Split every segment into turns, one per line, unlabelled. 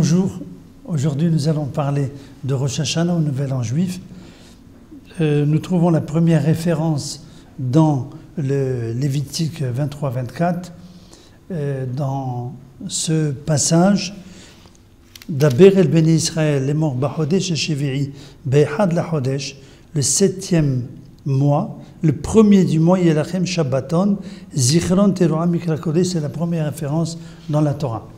Bonjour, aujourd'hui nous allons parler de Rosh Hashanah au Nouvel An juif. Nous trouvons la première référence dans le Lévitique 23-24. Dans ce passage, Daber el Beni Israël les morts Bahodesh et Shevi'i Be'had la Hodesh, le 7e mois, le premier du mois, Yelachem Shabbaton, Zichron Teruah Mikra Kodesh, c'est la première référence dans la Torah.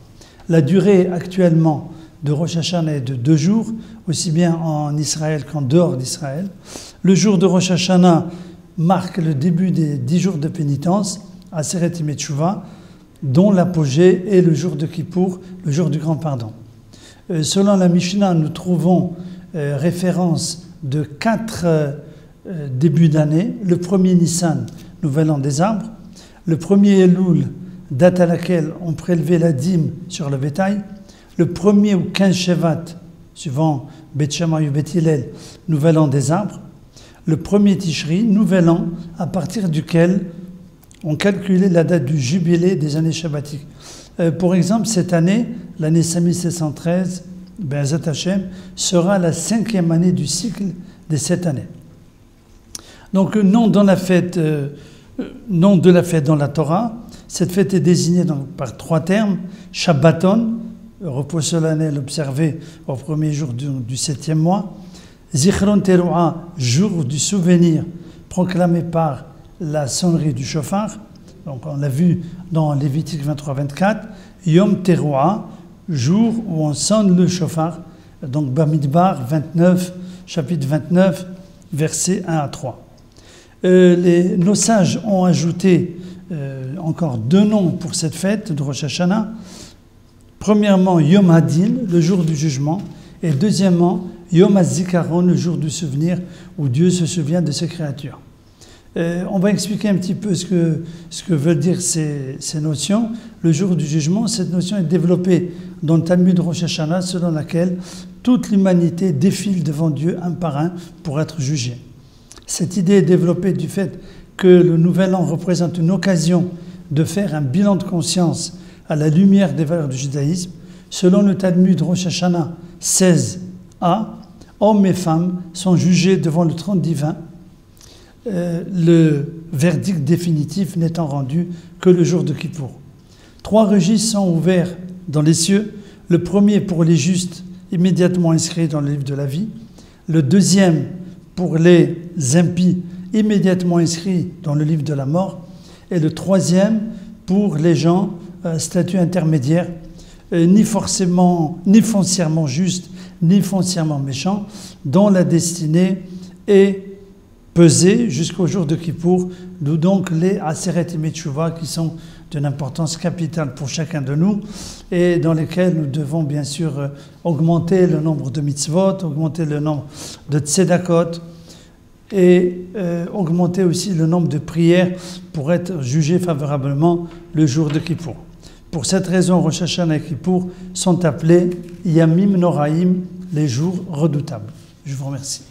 La durée actuellement de Rosh Hashanah est de 2 jours, aussi bien en Israël qu'en dehors d'Israël. Le jour de Rosh Hashanah marque le début des 10 jours de pénitence, Aseret Yemei Teshuvah, dont l'apogée est le jour de Kippour, le jour du grand pardon. Selon la Mishnah, nous trouvons référence de 4 débuts d'année. Le premier Nissan, Nouvel An des arbres. Le premier Elul, date à laquelle on prélevait la dîme sur le bétail. Le premier ou 15 Shevat, suivant Beth Shammai ou Beth Hillel, Nouvel An des arbres. Le premier Tishri, Nouvel An, à partir duquel on calculait la date du jubilé des années shabbatiques. Pour exemple, cette année, l'année 5713, Be'ezrat Hashem, sera la 5e année du cycle des 7 années. Donc, nom de la fête dans la Torah. Cette fête est désignée donc par 3 termes. Shabbaton, repos solennel observé au premier jour du 7e mois. Zichron Teruah, jour du souvenir, proclamé par la sonnerie du shofar. Donc on l'a vu dans Lévitique 23-24. Yom Teruah, jour où on sonne le shofar. Donc Bamidbar 29, chapitre 29, versets 1 à 3. Nos sages ont ajouté encore 2 noms pour cette fête de Rosh Hashanah. Premièrement, Yom Hadin, le jour du jugement, et deuxièmement, Yom HaZikaron, le jour du souvenir, où Dieu se souvient de ses créatures. On va expliquer un petit peu ce que veulent dire ces notions. Le jour du jugement, cette notion est développée dans le Talmud Rosh Hashanah, selon laquelle toute l'humanité défile devant Dieu un par un pour être jugée. Cette idée est développée du fait que le Nouvel An représente une occasion de faire un bilan de conscience à la lumière des valeurs du judaïsme. Selon le Talmud Rosh Hashanah 16a, hommes et femmes sont jugés devant le trône divin, le verdict définitif n'étant rendu que le jour de Kippour. 3 registres sont ouverts dans les cieux. Le premier pour les justes, immédiatement inscrits dans le livre de la vie. Le deuxième pour les impies, immédiatement inscrits dans le livre de la mort. Et le troisième pour les gens, statut intermédiaire, ni foncièrement justes, ni foncièrement méchants, dont la destinée est pesée jusqu'au jour de Kippour, d'où donc les Aseret Yemei Teshuvah qui sont d'une importance capitale pour chacun de nous et dans lesquels nous devons bien sûr augmenter le nombre de mitzvot, augmenter le nombre de tzedakot et augmenter aussi le nombre de prières pour être jugés favorablement le jour de Kippour. Pour cette raison, Rosh Hashanah et Kippour sont appelés Yamim Noraim, les jours redoutables. Je vous remercie.